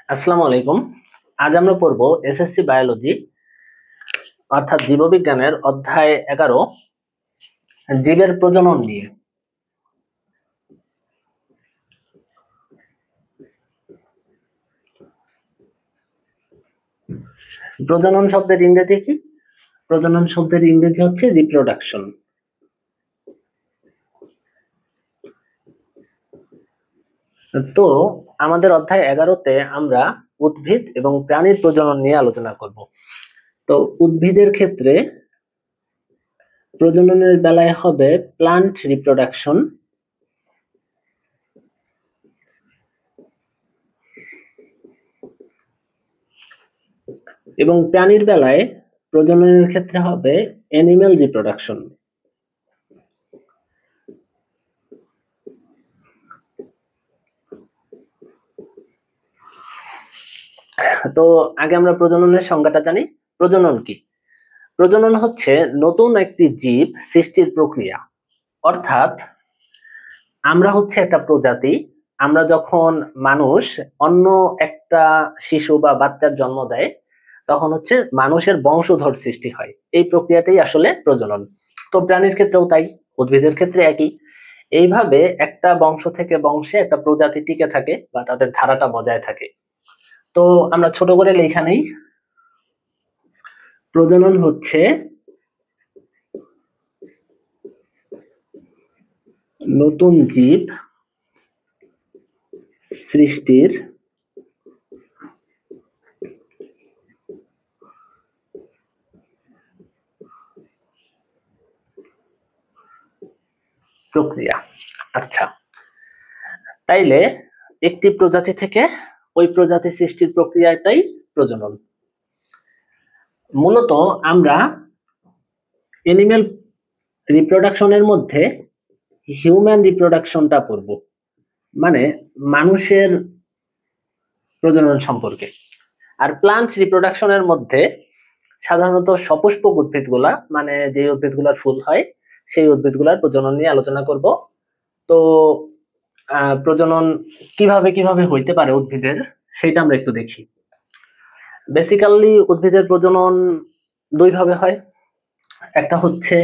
আসসালামু আলাইকুম। আজ আমরা পড়ব এসএসসি বায়োলজি অর্থাৎ জীববিজ্ঞানের অধ্যায় 11 জীবের প্রজনন নিয়ে। প্রজনন শব্দের ইংরেজি কি? প্রজনন শব্দের ইংরেজি হচ্ছে রিপ্রোডাকশন। তো আমাদের অধ্যায় 11-তে আমরা উদ্ভিদ এবং প্রাণীর প্রজনন নিয়ে আলোচনা করব। তো উদ্ভিদের ক্ষেত্রে প্রজননের বেলায় হবে প্লান্ট রিপ্রোডাকশন, এবং প্রাণীর বেলায় প্রজননের ক্ষেত্রে হবে অ্যানিম্যাল রিপ্রোডাকশন। তো আগে আমরা প্রজননের সংজ্ঞাটা জানি। প্রজনন কি? প্রজনন হচ্ছে নতুন একটি জীব সৃষ্টির প্রক্রিয়া। অর্থাৎ আমরা হচ্ছে একটা প্রজাতি, আমরা যখন মানুষ অন্য একটা শিশু বা বাচ্চার জন্ম দেয় তখন হচ্ছে মানুষের বংশধর সৃষ্টি হয়। এই প্রক্রিয়াটাই আসলে প্রজনন। তো প্রাণীর ক্ষেত্রেও তাই, উদ্ভিদের ক্ষেত্রে একই। এইভাবে একটা বংশ থেকে বংশে একটা প্রজাতি টিকে থাকে বা তাদের ধারাটা বজায় থাকে। তো আমরা ছোট করে লেখা নেই, প্রজনন হচ্ছে নতুন জীব সৃষ্টির প্রক্রিয়া। আচ্ছা, তাইলে একটি প্রজাতি থেকে ওই প্রজাতি সৃষ্টির প্রক্রিয়াটাই প্রজনন। মূলত আমরা এনিম্যাল রিপ্রোডাকশনের মধ্যে হিউম্যান রিপ্রোডাকশনটা পড়ব, মানে মানুষের প্রজনন সম্পর্কে। আর প্লান্ট রিপ্রোডাকশনের মধ্যে সাধারণত সপুষ্পক উদ্ভিদগুলা, মানে যে উদ্ভিদগুলার ফুল হয় সেই উদ্ভিদগুলার প্রজনন নিয়ে আলোচনা করব। তো প্রজনন কিভাবে কিভাবে হইতে পারে উদ্ভিদের, সেটা আমরা একটু দেখি। বেসিক্যালি উদ্ভিদের প্রজনন দুই ভাবে হয়, একটা হচ্ছে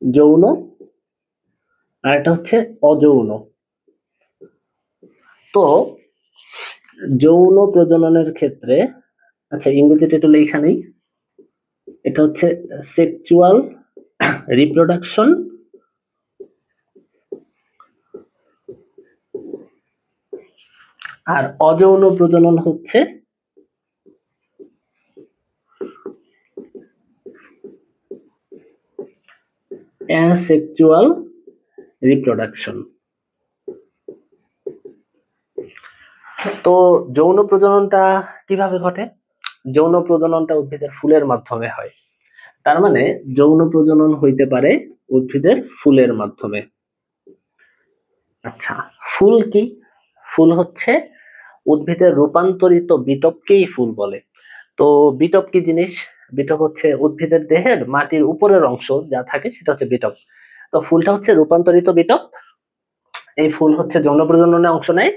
যৌন আর একটা হচ্ছে অযৌন। তো যৌন প্রজননের ক্ষেত্রে, আচ্ছা ইংরেজিতে একটু লেখা নেই, এটা হচ্ছে সেক্সুয়াল রিপ্রোডাকশন, আর অযৌন প্রজনন হচ্ছে অ্যাসেক্সুয়াল রিপ্রোডাকশন। তো যৌন প্রজননটা কিভাবে ঘটে? যৌন প্রজননটা উদ্ভিদের ফুলের মাধ্যমে হয়। তার মানে যৌন প্রজনন হইতে পারে উদ্ভিদের ফুলের মাধ্যমে। আচ্ছা, ফুল কি? ফুল হচ্ছে উদ্ভিদের রূপান্তরিত বিটপকেই ফুল বলে। তো বিটপ কি জিনিস? বিটপ হচ্ছে উদ্ভিদের দেহের মাটির উপরের অংশ যা থাকে সেটা হচ্ছে বিটপ। তো ফুলটা হচ্ছে রূপান্তরিত বিটপ। এই ফুল হচ্ছে যৌন প্রজননে অংশ নেয়।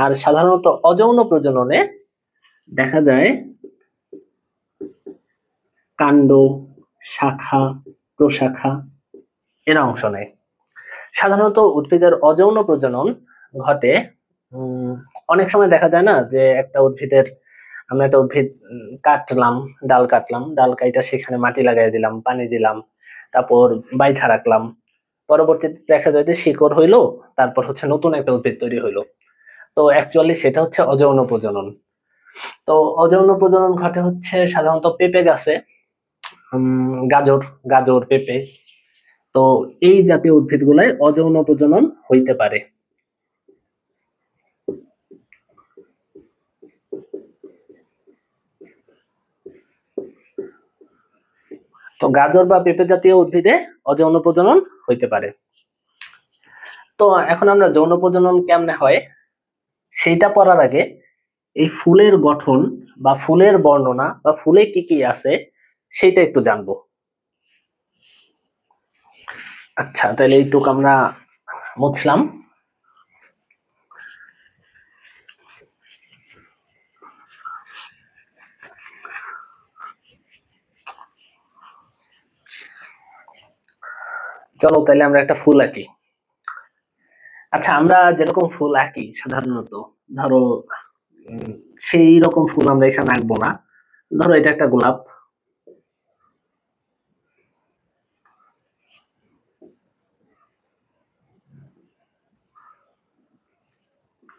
আর সাধারণত অযৌন প্রজননে দেখা যায় কাণ্ড, শাখা, প্রশাখা এরা অংশ নেয়। সাধারণত উদ্ভিদের অযৌন প্রজনন ঘটে অনেক সময় দেখা যায় না যে একটা উদ্ভিদের, আমরা একটা উদ্ভিদ কাটলাম, ডাল কাইটা সেখানে মাটি লাগাই দিলাম, পানি দিলাম, তারপর বাইধা রাখলাম, পরবর্তীতে দেখা যায় যে শিকড় হইলো, তারপর হচ্ছে নতুন একটা উদ্ভিদ তৈরি হইলো। তো অ্যাকচুয়ালি সেটা হচ্ছে অযৌন প্রজনন। তো অযৌন প্রজনন ঘটে হচ্ছে সাধারণত পেঁপে গাছে, গাজর, পেঁপে। তো এই জাতীয় উদ্ভিদগুলায় অযৌন প্রজনন হইতে পারে। তো গাজর বা পেঁপে জাতীয় উদ্ভিদে অযৌন প্রজনন হইতে পারে। তো এখন আমরা যৌন প্রজনন কেমনে হয় সেইটা পড়ার আগে এই ফুলের গঠন বা ফুলের বর্ণনা বা ফুলে কি কি আছে সেটা একটু জানবো। আচ্ছা, তাহলে এইটুক আমরা মুছলাম। চলো তাহলে আমরা একটা ফুল আঁকি। আচ্ছা, আমরা যেরকম ফুল আঁকি সাধারণত, ধরো উম, সেই রকম ফুল আমরা এখানে আঁকবো না। ধরো এটা একটা গোলাপ।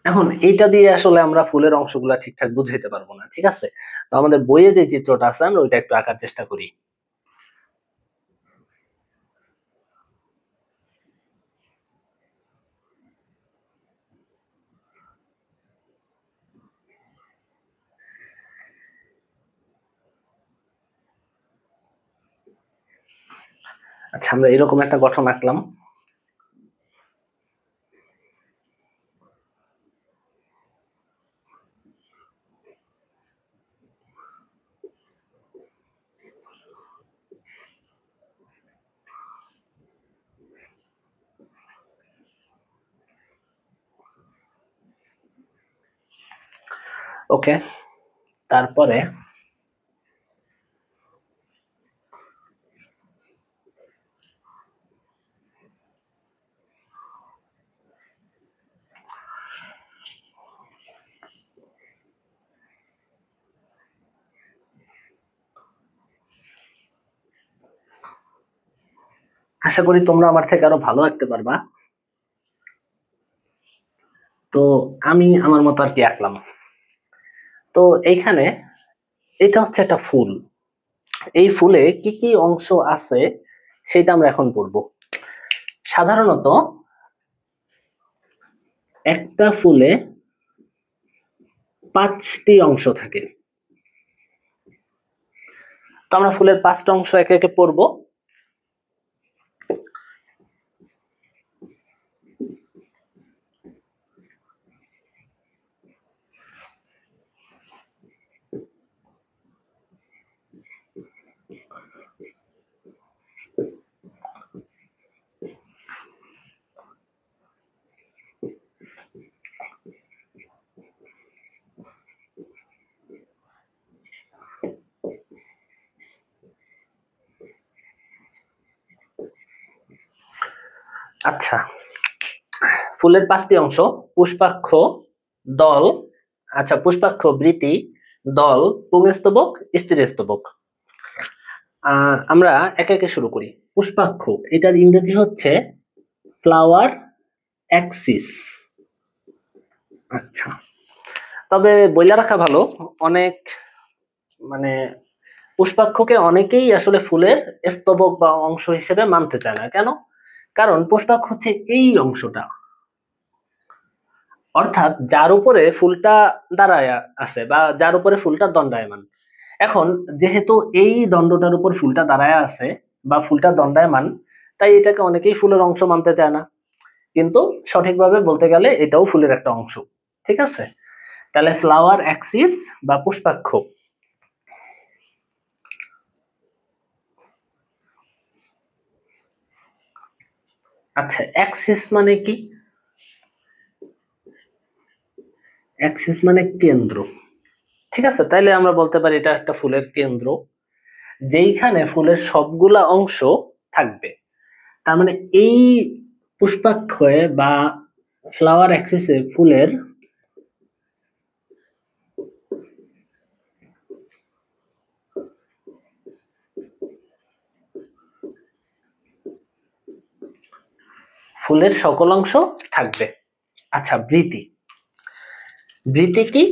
এখন এইটা দিয়ে আসলে আমরা ফুলের অংশগুলা ঠিকঠাক বুঝাইতে পারবো না, ঠিক আছে? তো আমাদের বইয়ে যে চিত্রটা আছে আমরা ওইটা একটু আঁকার চেষ্টা করি। আচ্ছা, আমরা এরকম একটা গঠন আঁকলাম। ওকে, তারপরে আশা করি তোমরা আমার থেকে আরো ভালো আঁকতে পারবা। তো আমি আমার মতো আর কি আঁকলাম। তো এইখানে এটা হচ্ছে একটা ফুল। এই ফুলে কি কি অংশ আছে সেটা আমরা এখন পড়বো। সাধারণত একটা ফুলে 5টি অংশ থাকে। তো আমরা ফুলের 5টা অংশ একে একে পড়বো। আচ্ছা, ফুলের 5টি অংশ: পুষ্পাক্ষ, দল, আচ্ছা পুষ্পাক্ষ, বৃতি, দল, পুংস্তবক, স্ত্রীস্তবক। আমরা একে একে শুরু করি। পুষ্পাক্ষ, এটার ইংরেজি হচ্ছে ফ্লাওয়ার অ্যাক্সিস। আচ্ছা, তবে বইলা রাখা ভালো, অনেক মানে পুষ্পাক্ষকে অনেকেই আসলে ফুলের স্তবক বা অংশ হিসেবে মানতে চায় না। কেন? কারণ পুষ্পাক্ষ হচ্ছে এই অংশটা, অর্থাৎ যার উপরে ফুলটা দাঁড়ায় আছে বা যার উপরে ফুলটা দণ্ডায়মান। এখন যেহেতু এই দণ্ডটার উপর ফুলটা দাঁড়ায় আছে বা ফুলটা দণ্ডায়মান, তাই এটাকে অনেকেই ফুলের অংশ মানতে চায় না। কিন্তু সঠিকভাবে বলতে গেলে এটাও ফুলের একটা অংশ। ঠিক আছে, তাহলে ফ্লাওয়ার অ্যাক্সিস বা পুষ্পাক্ষ। আচ্ছা, অ্যাক্সিস মানে কি? অ্যাক্সিস মানে কেন্দ্র। ঠিক আছে, তাইলে আমরা বলতে পারি এটা একটা ফুলের কেন্দ্র, যেইখানে ফুলের সবগুলা অংশ থাকবে। তার মানে এই পুষ্পাক্ষয়ে বা ফ্লাওয়ার অ্যাক্সিসে ফুলের ফুলের সকল অংশ থাকবে। আচ্ছা, বৃতি। বৃতি কি?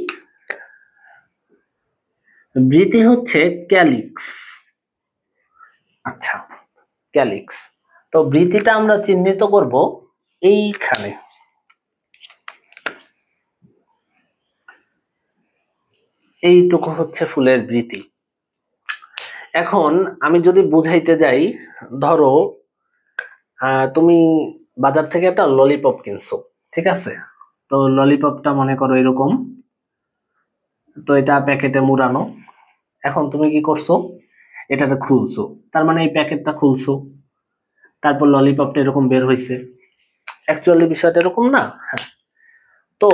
বৃতি হচ্ছে ক্যালিক্স। আচ্ছা, ক্যালিক্স। তো বৃতিটা আমরা চিহ্নিত করব এইখানে। এইটুকু হচ্ছে ফুলের বৃতি। এখন আমি যদি বুঝাইতে যাই, ধরো তুমি বাজার থেকে একটা ললিপপ কিনছো, ঠিক আছে? তো ললিপপটা মনে করো এরকম, তো এটা প্যাকেটে মুড়ানো। এখন তুমি কি করছো? এটাকে খুলছো, তার মানে এই প্যাকেটটা খুলছো, তারপর ললিপপটা এরকম বের হইছে। অ্যাকচুয়ালি বিষয়টা এরকম না? হ্যাঁ। তো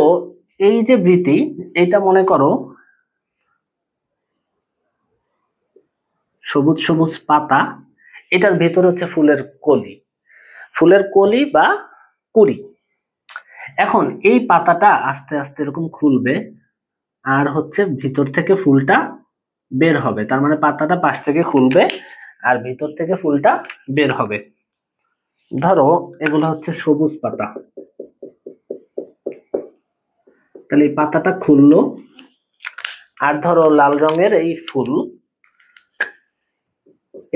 এই যে বৃতি, এটা মনে করো সবুজ সবুজ পাতা, এটার ভেতর হচ্ছে ফুলের কলি। ফুলের কলি বা কুড়ি। এখন এই পাতাটা আস্তে আস্তে এরকম খুলবে, আর হচ্ছে ভিতর থেকে ফুলটা বের হবে। তার মানে পাতাটা পাশ থেকে খুলবে আর ভিতর থেকে ফুলটা বের হবে। ধরো এগুলো হচ্ছে সবুজ পাতা, তাহলে এই পাতাটা খুললো, আর ধরো লাল রঙের এই ফুল,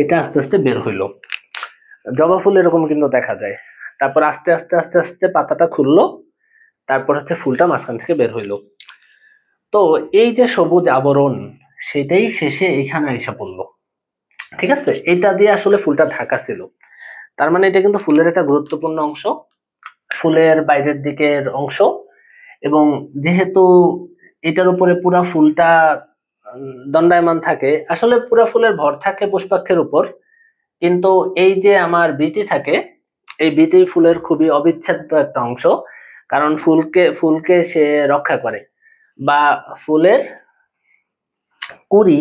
এটা আস্তে আস্তে বের হইলো। জবা ফুল এরকম কিন্তু দেখা যায়। তারপর আস্তে আস্তে আস্তে আস্তে পাতাটা খুললো, তারপর হচ্ছে ফুলটা মাঝখান থেকে বের হইলো। তো এই যে সবুজ আবরণ, সেটাই শেষে এইখানে এসে পড়লো। ঠিক আছে, এটা দিয়ে আসলে ফুলটা ঢাকা ছিল। তার মানে এটা কিন্তু ফুলের একটা গুরুত্বপূর্ণ অংশ, ফুলের বাইরের দিকের অংশ। এবং যেহেতু এটার উপরে পুরা ফুলটা দণ্ডায়মান থাকে, আসলে পুরা ফুলের ভর থাকে পুষ্পাক্ষের উপর, কিন্তু এই যে আমার বীতি থাকে, এই বীতি ফুলের খুবই অবিচ্ছেদ্য একটা অংশ। কারণ ফুলকে সে রক্ষা করে, বা ফুলের কুড়ি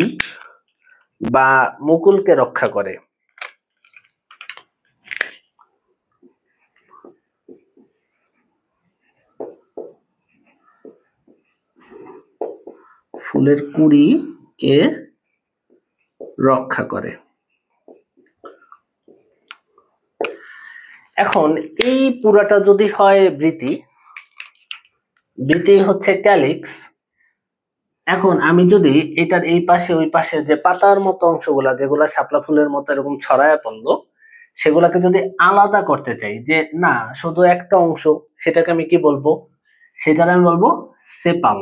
বা মুকুলকে রক্ষা করে। ফুলের কুড়ি কে রক্ষা করে। এখন এই পুরাটা যদি হয় বৃতি, বৃতি হচ্ছে ক্যালিক্স। এখন আমি যদি এটার এই পাশে ওই পাশে যে পাতার মতো অংশগুলা, যেগুলা শাপলা ফুলের মতো এরকম ছড়ায় পড়লো, সেগুলাকে যদি আলাদা করতে চাই, যে না শুধু একটা অংশ, সেটাকে আমি কি বলবো? সেটাকে আমি বলবো সেপাল।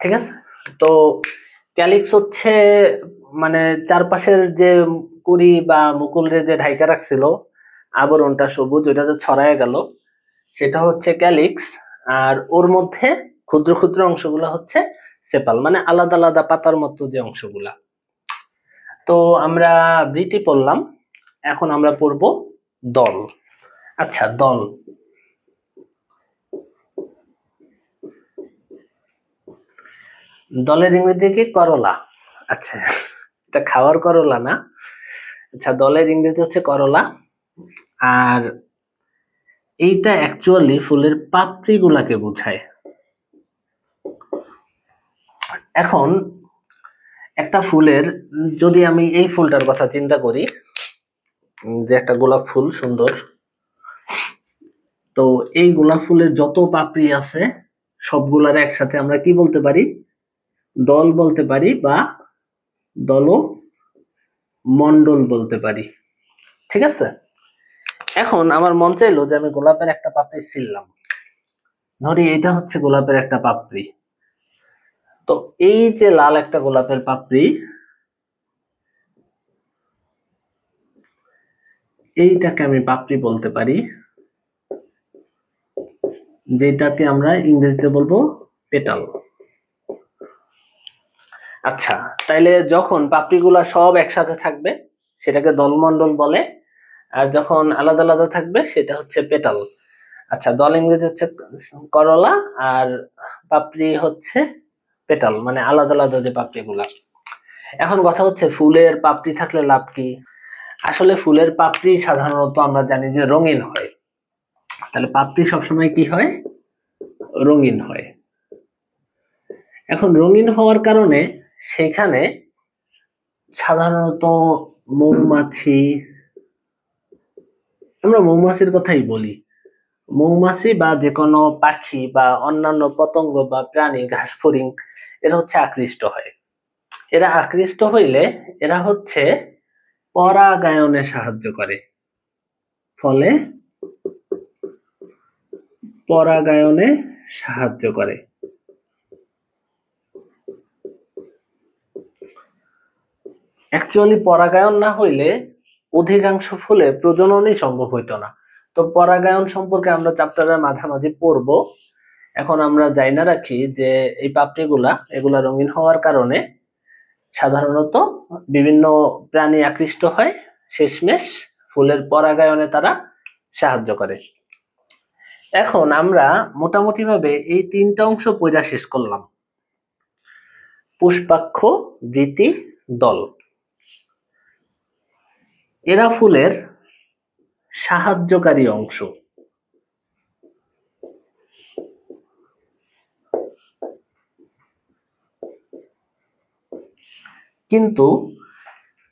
ঠিক আছে, তো ক্যালিক্স হচ্ছে মানে চারপাশের যে কুড়ি বা মুকুলে যে ঢাইকা রাখছিল আবরণটা সবুজ, ওইটা যে ছড়ায় গেল, সেটা হচ্ছে ক্যালিক্স। আর ওর মধ্যে ক্ষুদ্র ক্ষুদ্র অংশগুলো হচ্ছে সেপাল, মানে আলাদা আলাদা পাতার মতো যে অংশগুলা। তো আমরা বৃতি পড়লাম, এখন আমরা পড়বো দল। আচ্ছা, দল। দলের ইংরেজি কি? করলা। আচ্ছা, এটা খাওয়ার করলা না। আচ্ছা, দলের ইংরেজি হচ্ছে করলা। আর এইটা অ্যাকচুয়ালি ফুলের পাপড়ি গুলাকে বোঝায়। এখন একটা ফুলের, যদি আমি এই ফুলটার কথা চিন্তা করি, যে একটা গোলাপ ফুল সুন্দর, তো এই গোলাপ ফুলের যত পাপড়ি আছে সবগুলার একসাথে আমরা কি বলতে পারি? দল বলতে পারি, বা দল মন্ডল বলতে পারি। ঠিক আছে, এখন আমার মন চাইলো যে আমি গোলাপের একটা পাপড়ি ছিললাম, ধরি এটা হচ্ছে গোলাপের একটা পাপড়ি। তো এই যে লাল একটা গোলাপের পাপড়ি, এইটাকে আমি পাপড়ি বলতে পারি, যেটাকে আমরা ইংরেজিতে বলবো পেটাল। আচ্ছা, তাইলে যখন পাপড়িগুলা সব একসাথে থাকবে সেটাকে দলমন্ডল বলে, আর যখন আলাদা আলাদা থাকবে সেটা হচ্ছে পেটাল। আচ্ছা, দল ইংরেজি হচ্ছে করলা, আর পাপড়ি হচ্ছে পেটাল, মানে আলাদা আলাদা যে পাপড়িগুলা। এখন কথা হচ্ছে ফুলের পাপড়ি থাকলে লাভ কি? আসলে ফুলের পাপড়ি সাধারণত আমরা জানি যে রঙিন হয়, তাহলে পাপড়ি সবসময় কি হয়? রঙিন হয়। এখন রঙিন হওয়ার কারণে সেখানে সাধারণত মৌমাছি, আমরা মৌমাছির কথাই বলি, মৌমাছি বা যে কোনো পাখি বা অন্যান্য পতঙ্গ বা প্রাণী, ঘাস ফড়িং, এরা হচ্ছে আকৃষ্ট হয়। এরা আকৃষ্ট হইলে এরা হচ্ছে পরাগায়নে সাহায্য করে, ফলে পরাগায়নে সাহায্য করে। অ্যাকচুয়ালি পরাগায়ন না হইলে অধিকাংশ ফুলে প্রজননই সম্ভব হইতো না। তো পরাগায়ন সম্পর্কে আমরা চ্যাপ্টারের মাঝামাঝি পড়বো। এখন আমরা জাইনা রাখি যে এই পাপড়িগুলা এগুলা রঙিন হওয়ার কারণে সাধারণত বিভিন্ন প্রাণী আকৃষ্ট হয়, শেষমেশ ফুলের পরাগায়নে তারা সাহায্য করে। এখন আমরা মোটামুটি ভাবে এই তিনটা অংশ পড়া শেষ করলাম: পুষ্পাক্ষ, বৃতি, দল। এরা ফুলের সাহায্যকারী অংশ। কিন্তু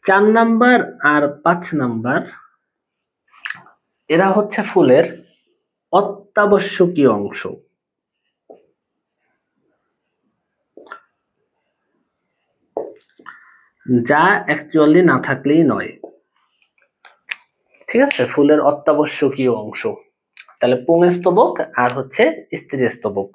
4 নাম্বার আর 5 নাম্বার এরা হচ্ছে ফুলের অত্যাবশ্যকীয় অংশ। যা অ্যাকচুয়ালি না থাকলেই নয়। ঠিক আছে, ফুলের অত্যাবশ্যকীয় অংশ। তাহলে পুংস্তবক আর হচ্ছে স্ত্রীস্তবক।